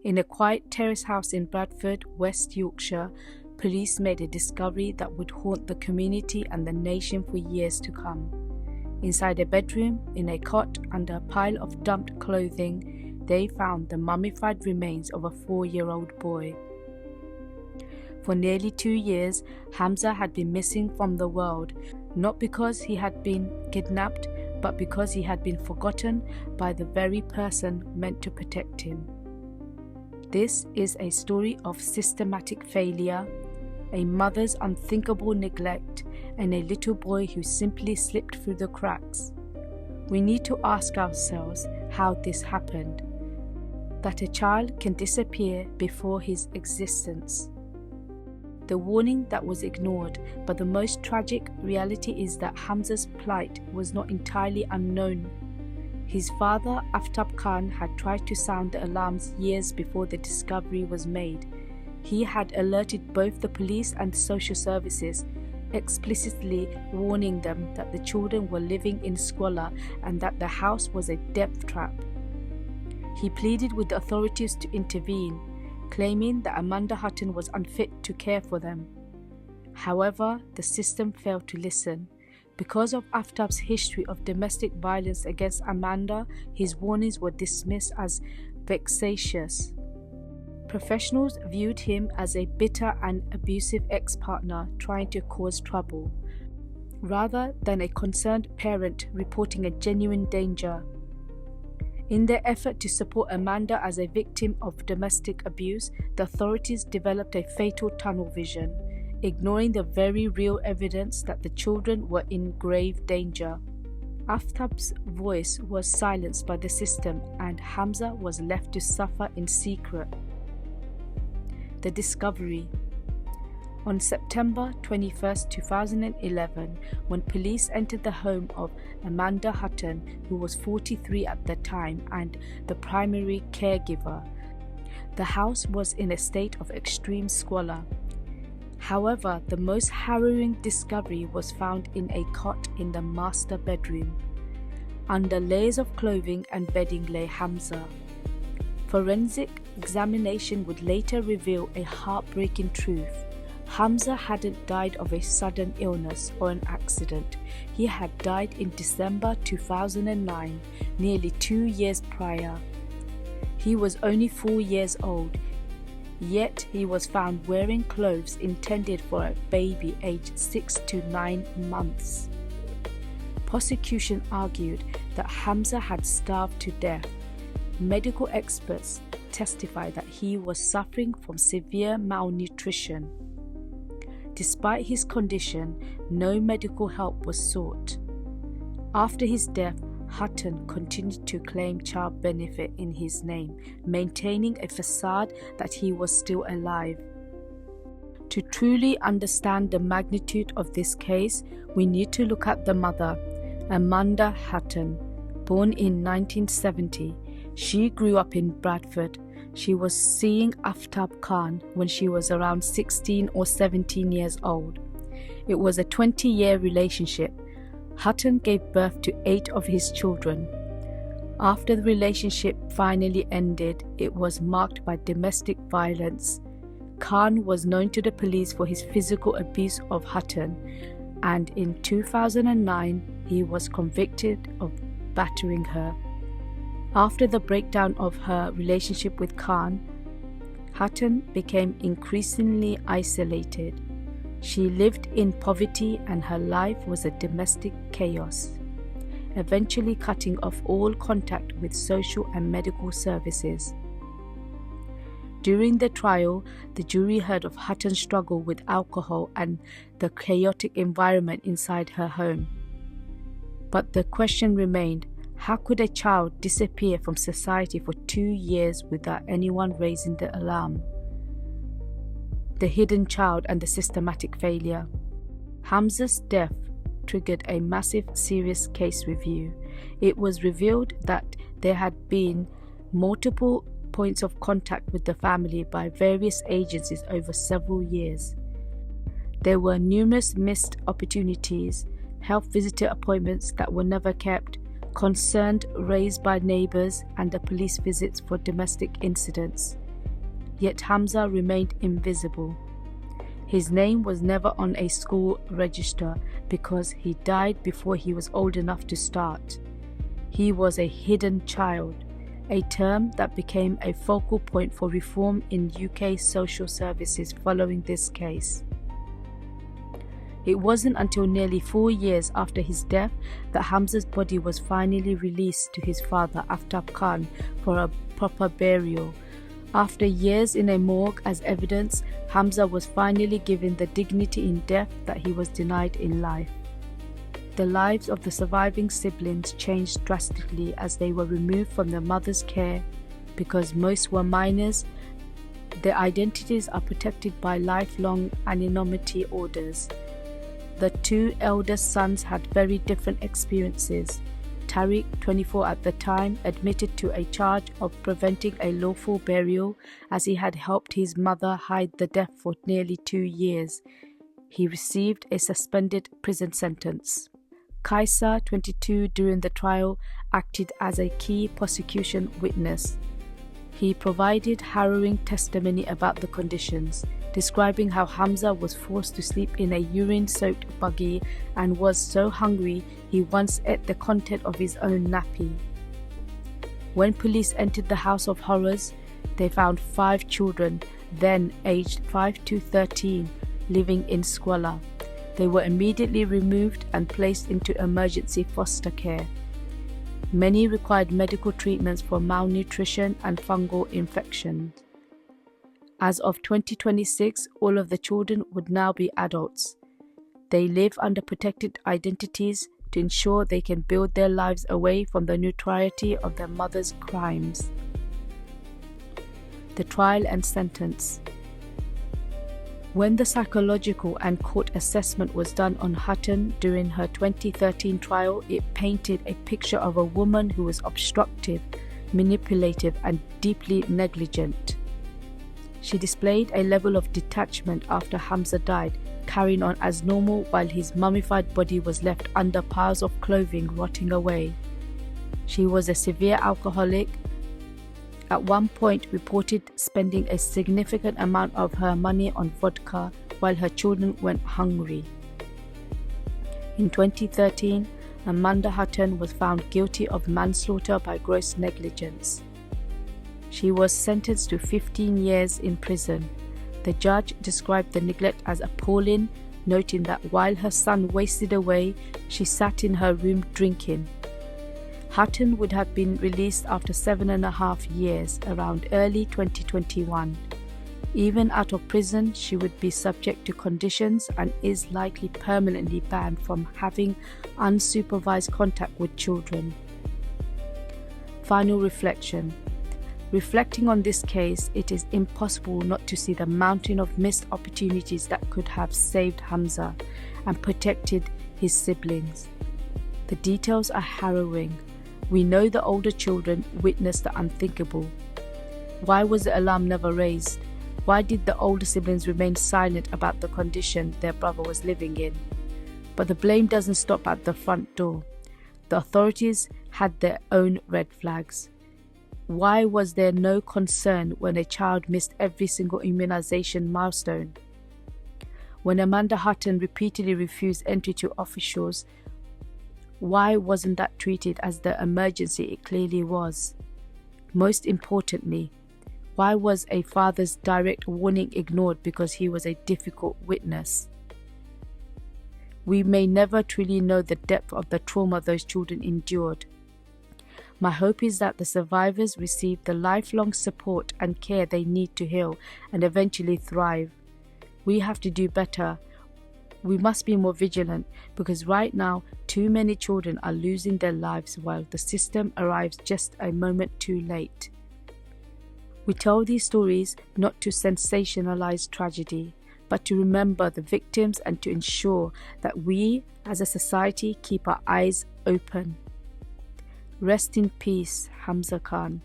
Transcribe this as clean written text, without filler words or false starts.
In a quiet terrace house in Bradford, West Yorkshire, police made a discovery that would haunt the community and the nation for years to come. Inside a bedroom, in a cot, under a pile of dumped clothing, they found the mummified remains of a 4-year-old boy. For nearly 2 years, Hamzah had been missing from the world, not because he had been kidnapped, but because he had been forgotten by the very person meant to protect him. This is a story of systematic failure, a mother's unthinkable neglect, and a little boy who simply slipped through the cracks. We need to ask ourselves how this happened, that a child can disappear before his existence. The warning that was ignored, but the most tragic reality is that Hamzah's plight was not entirely unknown. His father, Hamzah Khan, had tried to sound the alarms years before the discovery was made. He had alerted both the police and social services, explicitly warning them that the children were living in squalor and that the house was a death trap. He pleaded with the authorities to intervene, claiming that Amanda Hutton was unfit to care for them. However, the system failed to listen. Because of Aftab's history of domestic violence against Amanda, his warnings were dismissed as vexatious. Professionals viewed him as a bitter and abusive ex-partner trying to cause trouble, rather than a concerned parent reporting a genuine danger. In their effort to support Amanda as a victim of domestic abuse, the authorities developed a fatal tunnel vision, ignoring the very real evidence that the children were in grave danger. Aftab's voice was silenced by the system, and Hamzah was left to suffer in secret. The discovery. On September 21, 2011, when police entered the home of Amanda Hutton, who was 43 at the time and the primary caregiver, the house was in a state of extreme squalor. However, the most harrowing discovery was found in a cot in the master bedroom. Under layers of clothing and bedding lay Hamzah. Forensic examination would later reveal a heartbreaking truth. Hamzah hadn't died of a sudden illness or an accident. He had died in December 2009, nearly 2 years prior. He was only 4 years old, yet he was found wearing clothes intended for a baby aged 6 to 9 months. Prosecution argued that Hamzah had starved to death. Medical experts testified that he was suffering from severe malnutrition. Despite his condition, no medical help was sought. After his death, Hutton continued to claim child benefit in his name, maintaining a facade that he was still alive. To truly understand the magnitude of this case, we need to look at the mother, Amanda Hutton, born in 1970. She grew up in Bradford. She was seeing Hamzah Khan when she was around 16 or 17 years old. It was a 20-year relationship. Hutton gave birth to 8 of his children. After the relationship finally ended, it was marked by domestic violence. Khan was known to the police for his physical abuse of Hutton, and in 2009 he was convicted of battering her. After the breakdown of her relationship with Khan, Hutton became increasingly isolated. She lived in poverty and her life was a domestic chaos, eventually cutting off all contact with social and medical services. During the trial, the jury heard of Hutton's struggle with alcohol and the chaotic environment inside her home. But the question remained, how could a child disappear from society for 2 years without anyone raising the alarm? The hidden child and the systematic failure. Hamzah's death triggered a massive serious case review. It was revealed that there had been multiple points of contact with the family by various agencies over several years. There were numerous missed opportunities, health visitor appointments that were never kept, concern raised by neighbours, and the police visits for domestic incidents. yet Hamzah remained invisible. His name was never on a school register because he died before he was old enough to start. He was a hidden child, a term that became a focal point for reform in UK social services following this case. It wasn't until nearly 4 years after his death that Hamzah's body was finally released to his father, Hamzah Khan, for a proper burial. After years in a morgue as evidence, Hamzah was finally given the dignity in death that he was denied in life. The lives of the surviving siblings changed drastically as they were removed from their mother's care. Because most were minors, their identities are protected by lifelong anonymity orders. The two eldest sons had very different experiences. Tariq, 24 at the time, admitted to a charge of preventing a lawful burial as he had helped his mother hide the death for nearly 2 years. He received a suspended prison sentence. Kaisa, 22, during the trial, acted as a key prosecution witness. He provided harrowing testimony about the conditions, describing how Hamzah was forced to sleep in a urine-soaked buggy and was so hungry he once ate the content of his own nappy. When police entered the House of Horrors, they found 5 children, then aged 5 to 13, living in squalor. They were immediately removed and placed into emergency foster care. Many required medical treatments for malnutrition and fungal infections. As of 2026, all of the children would now be adults. They live under protected identities to ensure they can build their lives away from the notoriety of their mother's crimes. The trial and sentence. When the psychological and court assessment was done on Hutton during her 2013 trial, it painted a picture of a woman who was obstructive, manipulative, and deeply negligent. She displayed a level of detachment after Hamzah died, carrying on as normal while his mummified body was left under piles of clothing rotting away. She was a severe alcoholic, at one point reported spending a significant amount of her money on vodka while her children went hungry. In 2013, Amanda Hutton was found guilty of manslaughter by gross negligence. She was sentenced to 15 years in prison. The judge described the neglect as appalling, noting that while her son wasted away, she sat in her room drinking. Hutton would have been released after 7.5 years, around early 2021. Even out of prison, she would be subject to conditions and is likely permanently banned from having unsupervised contact with children. Final reflection. Reflecting on this case, it is impossible not to see the mountain of missed opportunities that could have saved Hamzah and protected his siblings. The details are harrowing. We know the older children witnessed the unthinkable. Why was the alarm never raised? Why did the older siblings remain silent about the condition their brother was living in? But the blame doesn't stop at the front door. The authorities had their own red flags. Why was there no concern when a child missed every single immunization milestone? When Amanda Hutton repeatedly refused entry to officials, why wasn't that treated as the emergency it clearly was? Most importantly, why was a father's direct warning ignored because he was a difficult witness? We may never truly know the depth of the trauma those children endured. My hope is that the survivors receive the lifelong support and care they need to heal and eventually thrive. We have to do better. We must be more vigilant because right now, too many children are losing their lives while the system arrives just a moment too late. We tell these stories not to sensationalize tragedy, but to remember the victims and to ensure that we as a society keep our eyes open. Rest in peace, Hamzah Khan.